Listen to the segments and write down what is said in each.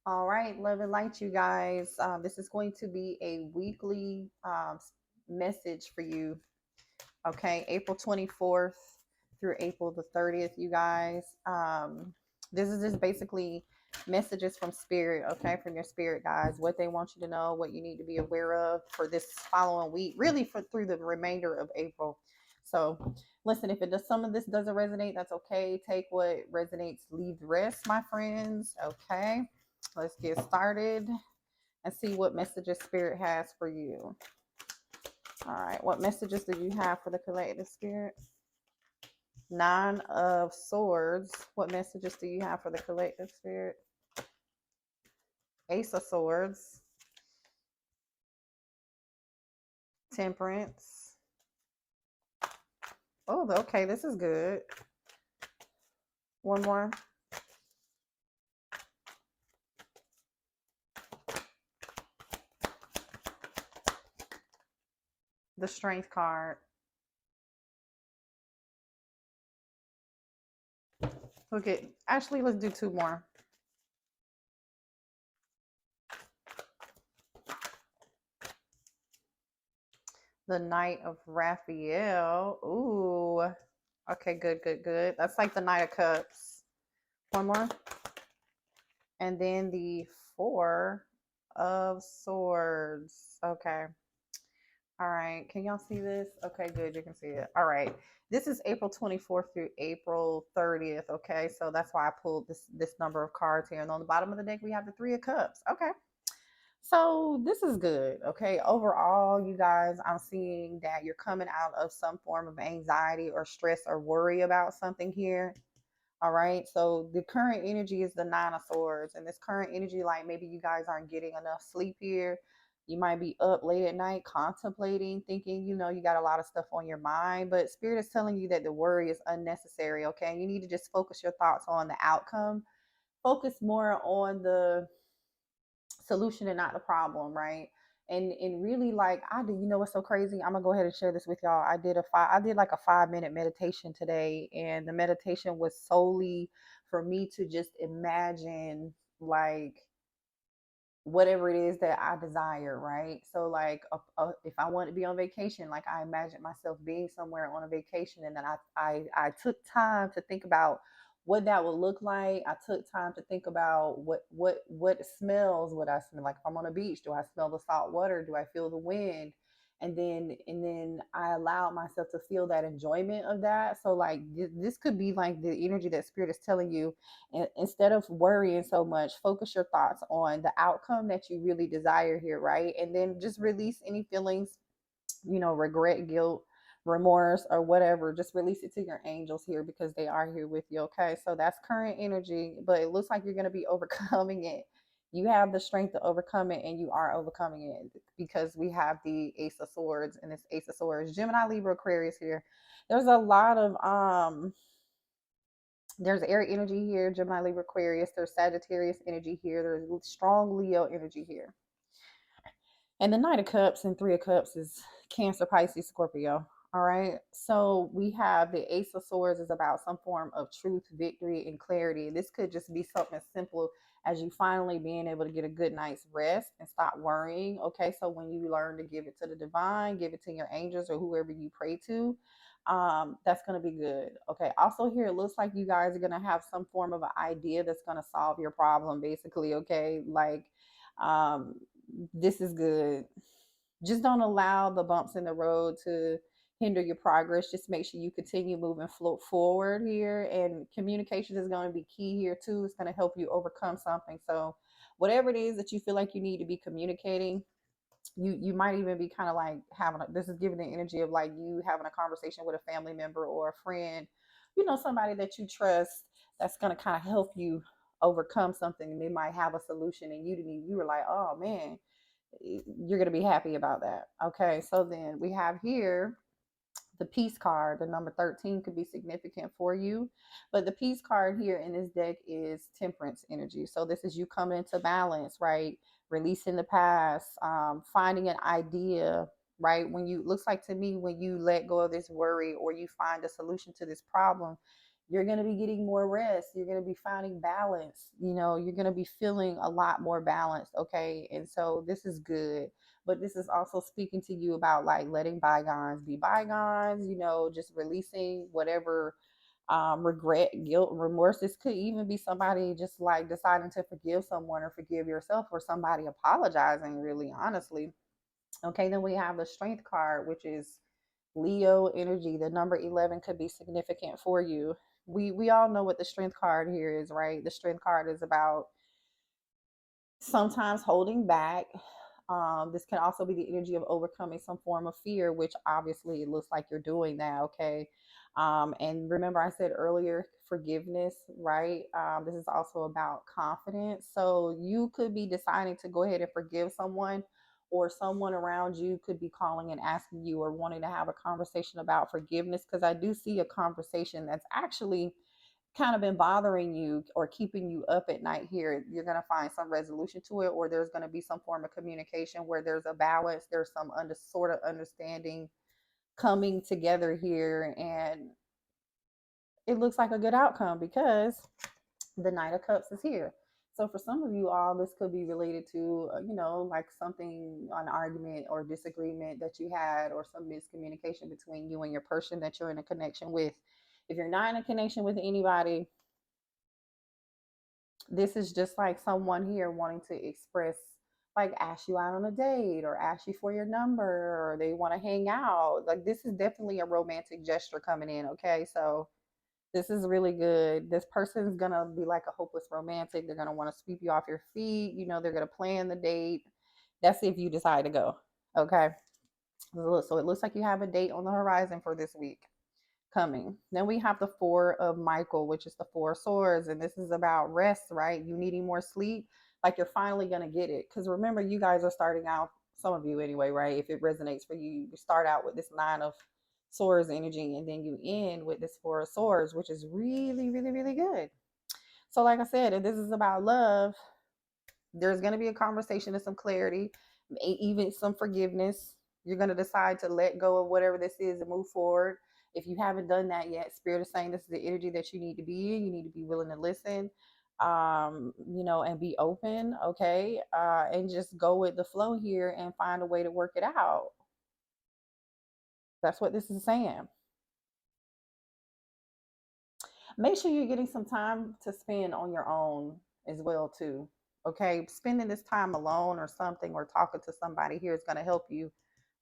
All right, love and light, you guys. This is going to be a weekly message for you. Okay, April 24th through April the 30th, you guys. This is just basically messages from spirit, okay, from your spirit guides, what they want you to know, what you need to be aware of for this following week, really for through the remainder of April. So, listen, if it does, some of this doesn't resonate, that's okay. Take what resonates, leave the rest, my friends. Okay, let's get started and see what messages spirit has for you. All right, what messages do you have for the collective spirit? Nine of Swords. What messages do you have for the collective spirit? Ace of Swords. Temperance. Oh, okay, this is good. One more. The Strength card. Okay, actually, let's do two more. The Knight of Raphael. Ooh. Okay, good, good, good. That's like the Knight of Cups. One more. And then the Four of Swords. Okay. All right. Can y'all see this? Okay, good. You can see it. All right. This is April 24th through April 30th. Okay. So that's why I pulled this number of cards here. And on the bottom of the deck, we have the Three of Cups. Okay. So this is good. Okay. Overall, you guys, I'm seeing that you're coming out of some form of anxiety or stress or worry about something here. All right. So the current energy is the Nine of Swords. And this current energy, like maybe you guys aren't getting enough sleep here. You might be up late at night contemplating, thinking, you got a lot of stuff on your mind. But Spirit is telling you that the worry is unnecessary. Okay. You need to just focus your thoughts on the outcome. Focus more on the solution and not the problem, right? And really, like, I do, what's so crazy? I'm gonna go ahead and share this with y'all. I did like a 5 minute meditation today, and the meditation was solely for me to just imagine, like, whatever it is that I desire, right? So like if I want to be on vacation, like I imagine myself being somewhere on a vacation, and then I took time to think about what that would look like. I took time to think about what smells would I smell, like if I'm on a beach, do I smell the salt water? Do I feel the wind? And then I allowed myself to feel that enjoyment of that. So like this could be like the energy that spirit is telling you, and instead of worrying so much, focus your thoughts on the outcome that you really desire here, right? And then just release any feelings, regret, guilt, remorse, or whatever. Just release it to your angels here because they are here with you. Okay. So that's current energy, but it looks like you're going to be overcoming it. You have the strength to overcome it, and you are overcoming it because we have the Ace of Swords, and this Ace of Swords, Gemini, Libra, Aquarius here. There's a lot of there's air energy here, Gemini, Libra, Aquarius. There's Sagittarius energy here. There's strong Leo energy here. And the Knight of Cups and Three of Cups is Cancer, Pisces, Scorpio. All right. So we have the Ace of Swords is about some form of truth, victory, and clarity. This could just be something as simple as you finally being able to get a good night's rest and stop worrying. Okay. So when you learn to give it to the divine, give it to your angels or whoever you pray to, that's going to be good. Okay. Also, here it looks like you guys are going to have some form of an idea that's going to solve your problem, basically. Okay. Like, um, this is good. Just don't allow the bumps in the road to hinder your progress. Just make sure you continue moving forward here. And communication is going to be key here too. It's going to help you overcome something. So, whatever it is that you feel like you need to be communicating, you might even be kind of like this is giving the energy of like you having a conversation with a family member or a friend, somebody that you trust that's going to kind of help you overcome something, and they might have a solution, and you were like, oh man, you're going to be happy about that. Okay, so then we have here the peace card. The number 13 could be significant for you, but the peace card here in this deck is temperance energy. So this is you coming into balance, right? Releasing the past, finding an idea, right? When you looks like to me, when you let go of this worry or you find a solution to this problem, You're going to be getting more rest. You're going to be finding balance. You know, you're going to be feeling a lot more balanced. Okay. And so this is good. But this is also speaking to you about like letting bygones be bygones, you know, just releasing whatever regret, guilt, remorse. This could even be somebody just like deciding to forgive someone or forgive yourself, or somebody apologizing, really, honestly. Okay, then we have the strength card, which is Leo energy. The number 11 could be significant for you. We all know what the strength card here is, right? The strength card is about sometimes holding back. This can also be the energy of overcoming some form of fear, which obviously it looks like you're doing that. Okay. And remember, I said earlier, forgiveness, right? This is also about confidence. So you could be deciding to go ahead and forgive someone, or someone around you could be calling and asking you or wanting to have a conversation about forgiveness. Because I do see a conversation that's actually kind of been bothering you or keeping you up at night here. You're going to find some resolution to it, or there's going to be some form of communication where there's a balance, there's some sort of understanding coming together here, and it looks like a good outcome because the Knight of Cups is here. So for some of you all, this could be related to, you know, like something, an argument or disagreement that you had, or some miscommunication between you and your person that you're in a connection with. If you're not in a connection with anybody, this is just like someone here wanting to express, like ask you out on a date or ask you for your number, or they want to hang out. Like this is definitely a romantic gesture coming in. Okay, so this is really good. This person's gonna be like a hopeless romantic. They're gonna want to sweep you off your feet. You know, they're gonna plan the date. That's if you decide to go. Okay, so it looks like you have a date on the horizon for this week coming. Then we have the Four of Michael, which is the Four of Swords, and this is about rest, right? You needing more sleep, like you're finally gonna get it. Because remember, you guys are starting out, some of you anyway, right? If it resonates for you, you start out with this Nine of Swords energy, and then you end with this Four of Swords, which is really, really, really good. So, like I said, if this is about love, there's going to be a conversation and some clarity, even some forgiveness. You're going to decide to let go of whatever this is and move forward. If you haven't done that yet, Spirit is saying this is the energy that you need to be in. You need to be willing to listen, you know, and be open, okay, and just go with the flow here and find a way to work it out. That's what this is saying. Make sure you're getting some time to spend on your own as well too. Okay, spending this time alone or something, or talking to somebody here is going to help you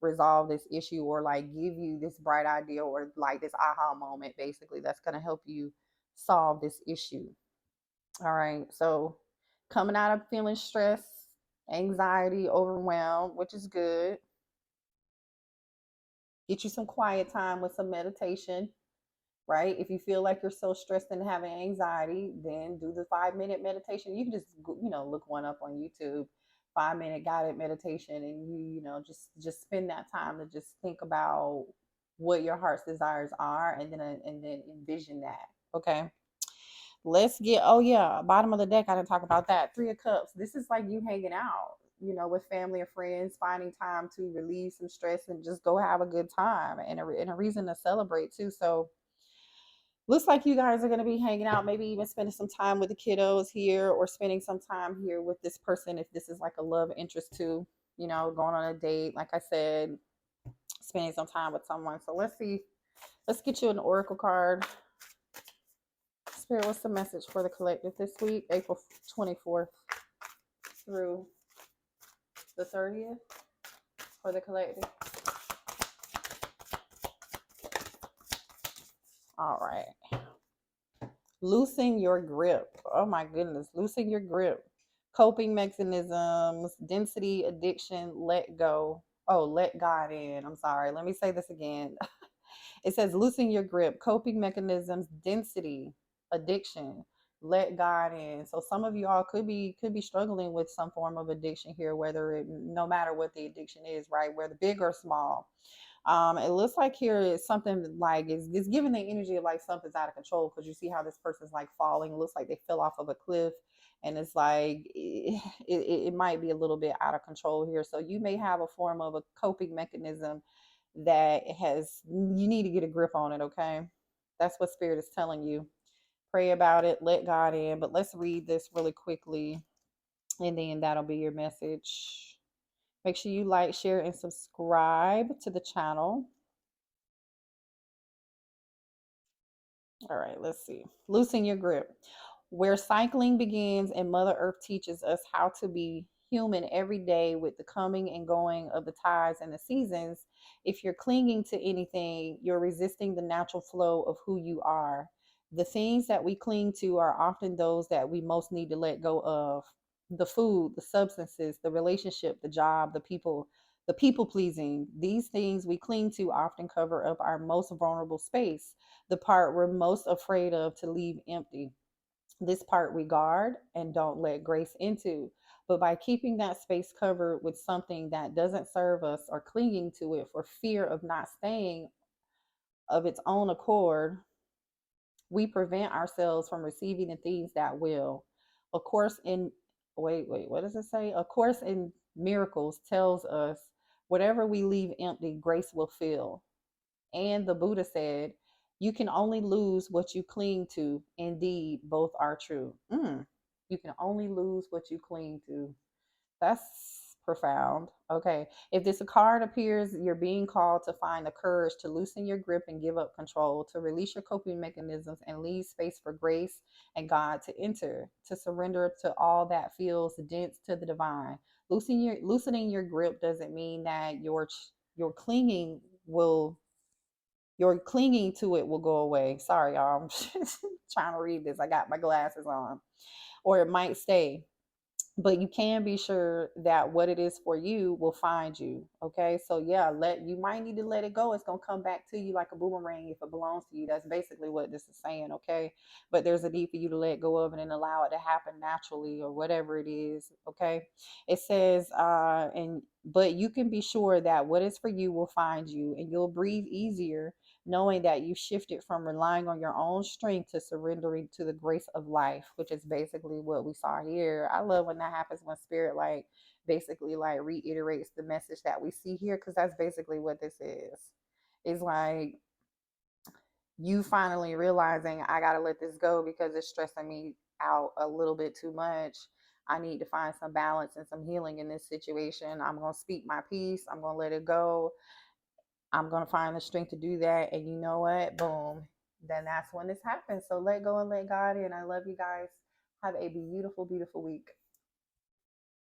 resolve this issue, or like give you this bright idea, or like this aha moment basically, that's going to help you solve this issue. All right, so coming out of feeling stress, anxiety, overwhelmed, which is good. Get you some quiet time with some meditation, right? If you feel like you're so stressed and having anxiety, then do the 5 minute meditation. You can just, you know, look one up on YouTube, 5 minute guided meditation, and you know, just spend that time to just think about what your heart's desires are, and then envision that. Okay. Let's get, oh yeah, bottom of the deck. I didn't talk about that. Three of Cups. This is like you hanging out, you know, with family or friends, finding time to relieve some stress and just go have a good time, and a reason to celebrate too. So looks like you guys are going to be hanging out, maybe even spending some time with the kiddos here, or spending some time here with this person if this is like a love interest too, you know, going on a date, like I said, spending some time with someone. So let's see, let's get you an oracle card. Spirit, what's the message for the collective this week, April 24th through the 30th for the collective? All right. Loosen your grip. Oh my goodness. Loosen your grip. Coping mechanisms, density, addiction, let go. Oh, let God in. I'm sorry. Let me say this again. It says loosen your grip, coping mechanisms, density, addiction, let God in. So some of you all could be struggling with some form of addiction here, whether it, no matter what the addiction is, right? Whether big or small. It looks like here is something like it's giving the energy of like something's out of control, because you see how this person's like falling. It looks like they fell off of a cliff, and it's like it might be a little bit out of control here. So you may have a form of a coping mechanism that has, you need to get a grip on it. Okay. That's what Spirit is telling you. Pray about it, let God in. But let's read this really quickly, and then that'll be your message. Make sure you like, share, and subscribe to the channel. All right, let's see. Loosen your grip. Where cycling begins and Mother Earth teaches us how to be human every day with the coming and going of the tides and the seasons, if you're clinging to anything, you're resisting the natural flow of who you are. The things that we cling to are often those that we most need to let go of. The food, the substances, the relationship, the job, the people pleasing. These things we cling to often cover up our most vulnerable space, the part we're most afraid of to leave empty. This part we guard and don't let grace into. But by keeping that space covered with something that doesn't serve us or clinging to it for fear of not staying of its own accord, we prevent ourselves from receiving the things that will. A course in what does it say? A course in miracles tells us whatever we leave empty, grace will fill. And the Buddha said, you can only lose what you cling to. Indeed, both are true. You can only lose what you cling to. That's profound. Okay. If this card appears, you're being called to find the courage to loosen your grip and give up control, to release your coping mechanisms and leave space for grace and God to enter, to surrender to all that feels dense to the divine. Loosening your grip doesn't mean that your clinging will your clinging to it will go away. Sorry, y'all. I'm trying to read this. I got my glasses on. Or it might stay, but you can be sure that what it is for you will find you. Okay, so yeah, you might need to let it go. It's gonna come back to you like a boomerang if it belongs to you. That's basically what this is saying. Okay, but there's a need for you to let go of it and allow it to happen naturally or whatever it is. Okay, it says and but you can be sure that what is for you will find you, and you'll breathe easier knowing that you shifted from relying on your own strength to surrendering to the grace of life, which is basically what we saw here. I love when that happens, when Spirit basically reiterates the message that we see here, because that's basically what this is. It's like you finally realizing, I gotta let this go because it's stressing me out a little bit too much. I need to find some balance and some healing in this situation. I'm gonna speak my piece. I'm gonna let it go. I'm going to find the strength to do that. And you know what? Boom. Then that's when this happens. So let go and let God in. I love you guys. Have a beautiful, beautiful week.